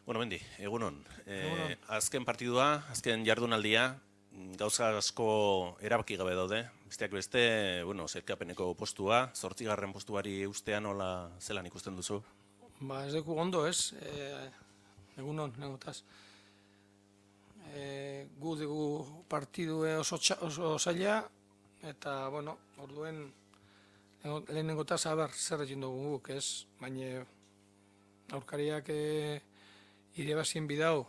Bueno, Mendi, egunon. Egunon. Azken partidua, azken jardunaldia, gauza asko erabaki gabe daude. Besteak beste, sailkapeneko postua, 8. postuari eustea nola zelan ikusten duzu? Ez dugu ondo, ez? Egunon, negotaz. Gu dugu partidu oso zaila, eta, orduen lehenengotaz haber zer egin dugu guk, ez? Baina aurkariak irebazien bidau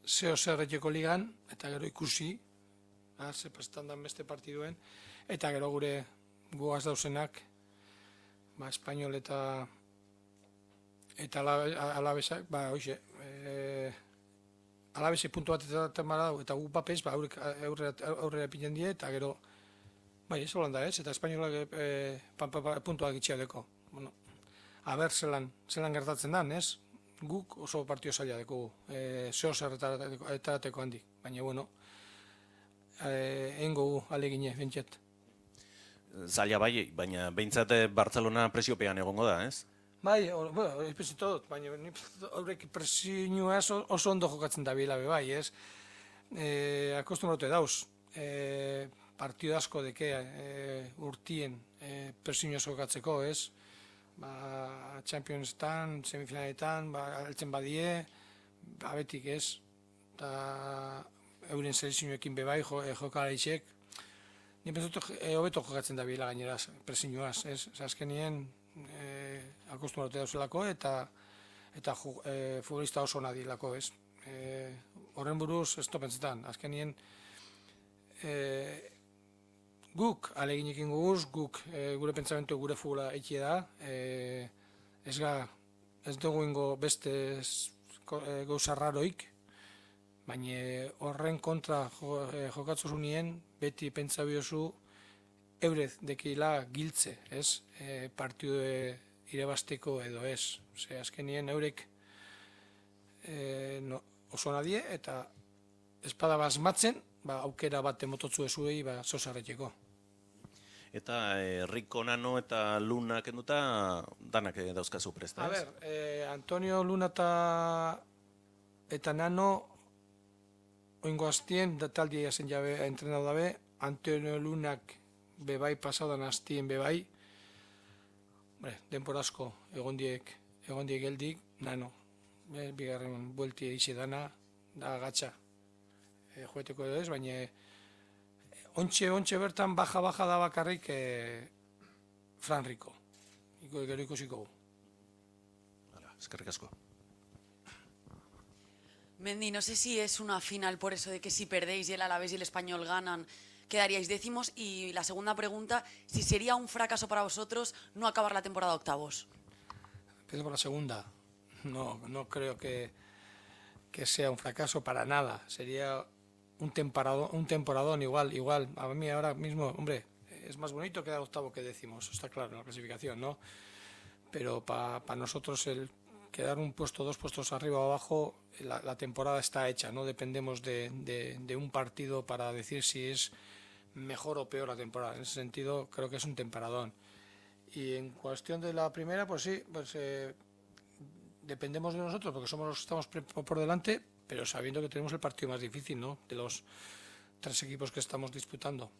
zeo zer etxeko ligan, eta gero ikusi, ze prestan dan beste partiduen, eta gero gure gugaz dauzenak, Espainol eta alabesak, alabesi puntu bat eta gu papez, aurrera pinen die, eta gero, ez holanda ez, eta Espainolak puntuak itxiadeko. Aber zelan gertatzen dan, ez? Guk oso partio zaila deko, zeo zer etarateko handik, baina, egin gogu alegine, bentset. Zaila bai, baina behintzat Barcelona presiopean egongo da, ez? Bai, espezito dut, baina horrek presioa oso ondo jokatzen da bilabe, bai, ez? Akostumbratu dauz, partido asko deke urtien presioa jokatzeko, ez? Championsetan, semifinaletan, altzen badie, abetik ez, eta euren selezioekin bebai jokalaitzek, ni pentsatu hobeto jokatzen da bila gaineraz, presioaz, ez? Azkenien akostumbratu dauzelako eta futbolista oso nadilako, ez? Horren buruz ez topentzetan, azkenien guk aleginekin guguz, guk gure pentsamentu gure futbola eikie da, ez dugu ingo beste gauza raroik, baina horren kontra jokatzu zunien, beti pentsa biozu eurez dekila giltze, ez? Partidu irebasteko edo ez. Azkenien eurek oso nadie eta espada basmatzen, aukera bat emototzu ezuei zozarreteko. Eta Rico, Nano eta Luna kenduta danak dauzkazu presta, ez? Antonio, Luna eta Nano oingo hastien, taldi jasen jabe entrenau dabe, Antonio Lunak bebai pasaudan hastien bebai, denporazko egondiek geldik, Nano, bigarren buelti eixe dana, da gatsa joeteko edo ez, baina ontxe bertan baja da bakarrik Fran Rico. Gero ikusiko gu. Eskerrik asko. Mendi, no sé si es una final por eso de que si perdéis y el Alavés y el Español ganan, quedaríais décimos. Y la segunda pregunta, si sería un fracaso para vosotros no acabar la temporada octavos. Empiezo por la segunda. No creo que sea un fracaso para nada. Sería un temporadón igual. A mí ahora mismo, hombre, es más bonito quedar octavo que décimos, está claro, en la clasificación, ¿no? Pero para nosotros el quedar un puesto, 2 puestos arriba o abajo, la temporada está hecha, no dependemos de un partido para decir si es mejor o peor la temporada. En ese sentido creo que es un temporadón. Y en cuestión de la primera, pues sí, dependemos de nosotros porque somos los que estamos por delante, pero sabiendo que tenemos el partido más difícil, ¿no? De los 3 equipos que estamos disputando.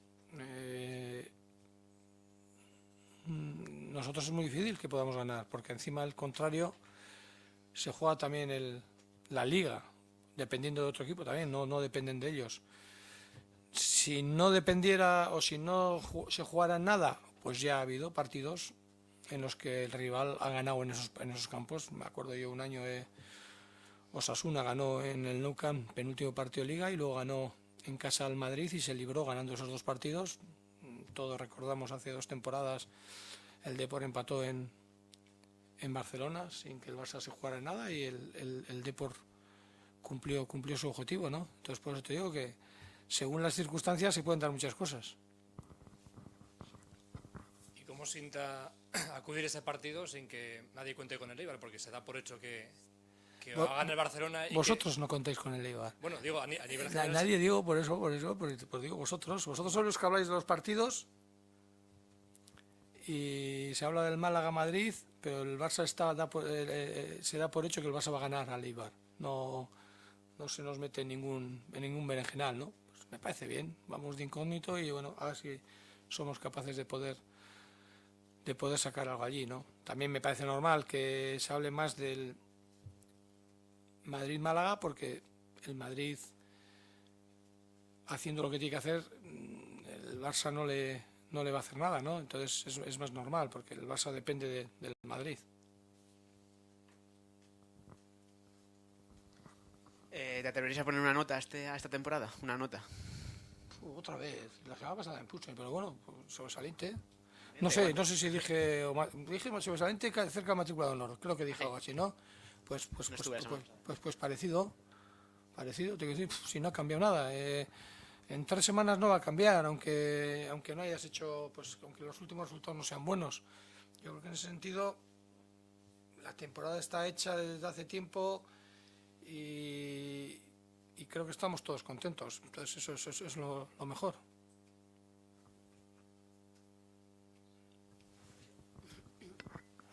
Nosotros es muy difícil que podamos ganar, porque encima al contrario se juega también la liga, dependiendo de otro equipo también, no dependen de ellos. Si no dependiera o si no se jugara nada, pues ya ha habido partidos en los que el rival ha ganado en esos campos. Me acuerdo yo un año Osasuna ganó en el Nou Camp penúltimo partido de liga y luego ganó en casa al Madrid y se libró ganando esos 2 partidos. Todos recordamos hace 2 temporadas el Depor empató en Barcelona sin que el Barça se jugara nada y el Depor cumplió su objetivo, ¿no? Entonces por eso te digo que según las circunstancias se pueden dar muchas cosas. ¿Y cómo sienta acudir a ese partido sin que nadie cuente con el Eibar? Porque se da por hecho que hagan el Barcelona y vosotros no contáis con el Eibar. Bueno, digo, a nivel general... Nadie, digo, por eso, digo vosotros sois los que habláis de los partidos y se habla del Málaga-Madrid, pero el Barça se da por hecho que el Barça va a ganar al Eibar. No se nos mete en ningún berenjenal, ¿no? Pues me parece bien, vamos de incógnito y bueno, a ver si somos capaces de poder sacar algo allí, ¿no? También me parece normal que se hable más del Madrid-Málaga porque el Madrid, haciendo lo que tiene que hacer, el Barça no le va a hacer nada, ¿no? Entonces es más normal porque el Barça depende del Madrid. ¿Te atreverías a poner una nota a esta temporada? Una nota. Otra vez, la semana pasada en Puche, pero bueno, pues, sobresaliente. No sé si dije sobresaliente cerca de matrícula de honor, creo que dije algo así, ¿no? Pues parecido, tengo que decir, si no ha cambiado nada. En 3 semanas no va a cambiar, aunque no hayas hecho, pues aunque los últimos resultados no sean buenos. Yo creo que en ese sentido la temporada está hecha desde hace tiempo y creo que estamos todos contentos. Entonces eso es lo mejor.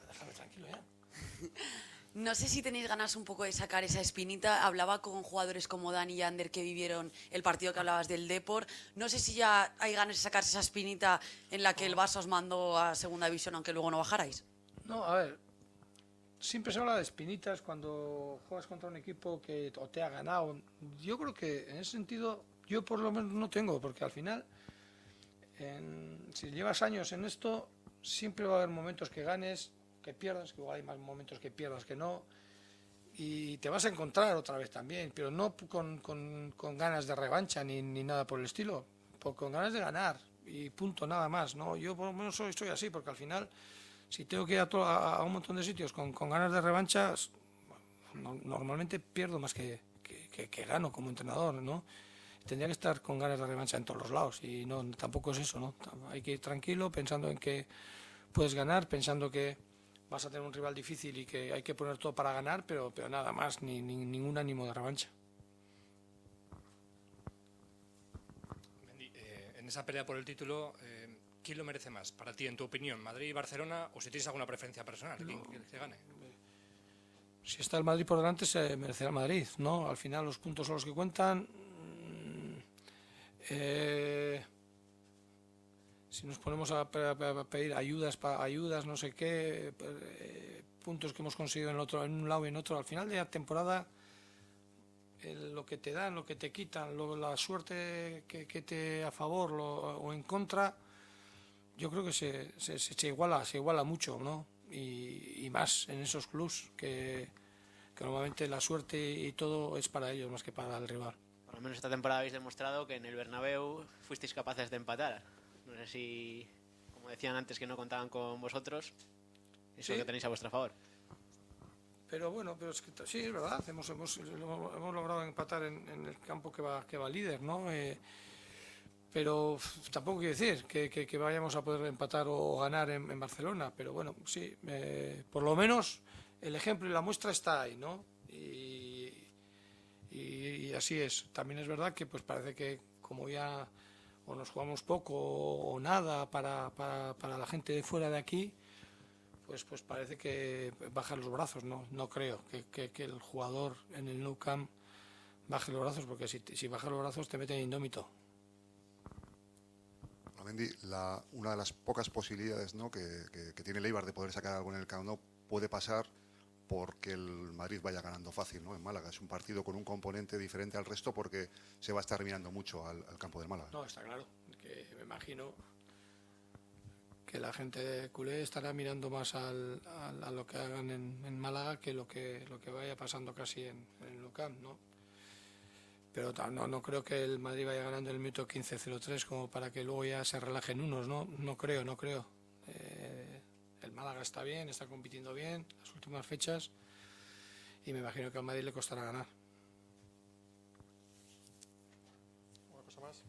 Déjame tranquilo ya. No sé si tenéis ganas un poco de sacar esa espinita. Hablaba con jugadores como Dani y Ander que vivieron el partido que hablabas del Depor. No sé si ya hay ganas de sacarse esa espinita en la que el Barça os mandó a segunda división, aunque luego no bajarais. No, a ver, siempre se habla de espinitas cuando juegas contra un equipo que o te ha ganado. Yo creo que en ese sentido yo por lo menos no tengo, porque al final, si llevas años en esto, siempre va a haber momentos que ganes, que pierdas, que igual hay más momentos que pierdas que no, y te vas a encontrar otra vez también, pero no con ganas de revancha ni nada por el estilo, con ganas de ganar y punto, nada más, ¿no? Yo por lo menos soy así, porque al final, si tengo que ir a un montón de sitios con ganas de revancha, normalmente pierdo más que gano como entrenador, ¿no? Tendría que estar con ganas de revancha en todos los lados y no, tampoco es eso, ¿no? Hay que ir tranquilo, pensando en que puedes ganar, pensando que vas a tener un rival difícil y que hay que poner todo para ganar, pero nada más, ningún ánimo de revancha. Mendy, en esa pelea por el título, ¿quién lo merece más? Para ti, en tu opinión, ¿Madrid y Barcelona? O si tienes alguna preferencia personal, ¿quién que gane? Si está el Madrid por delante, se merecerá el Madrid, ¿no? Al final los puntos son los que cuentan. Si nos ponemos a pedir ayudas, no sé qué, puntos que hemos conseguido en un lado y en otro, al final de la temporada, lo que te dan, lo que te quitan, la suerte que te a favor o en contra, yo creo que se iguala mucho, ¿no? Y más en esos clubs que normalmente la suerte y todo es para ellos más que para el rival. Por lo menos esta temporada habéis demostrado que en el Bernabéu fuisteis capaces de empatar. No sé si, como decían antes, que no contaban con vosotros, eso Sí. que tenéis a vuestro favor. Pero bueno, pero es que sí, es verdad, hemos logrado empatar en el campo que va líder, ¿no? Pero tampoco quiere decir que vayamos a poder empatar o ganar en Barcelona, pero bueno, sí, por lo menos el ejemplo y la muestra está ahí, ¿no? Y así es. También es verdad que pues parece que como ya o nos jugamos poco o nada para la gente de fuera de aquí, pues parece que bajan los brazos, ¿no? No creo que el jugador en el Nou Camp baje los brazos, porque si baja los brazos te meten indómito. Mendy, una de las pocas posibilidades, ¿no?, que tiene el Eibar de poder sacar algo en el Camp Nou puede pasar porque el Madrid vaya ganando fácil, ¿no? En Málaga es un partido con un componente diferente al resto porque se va a estar mirando mucho al campo del Málaga. No, está claro, que me imagino que la gente de culé estará mirando más a lo que hagan en Málaga que lo que vaya pasando casi en el Nou Camp, ¿no? Pero no creo que el Madrid vaya ganando el minuto 15-0-3 como para que luego ya se relajen unos, ¿no? No creo. El Málaga está bien, está compitiendo bien las últimas fechas y me imagino que al Madrid le costará ganar. ¿Una cosa más?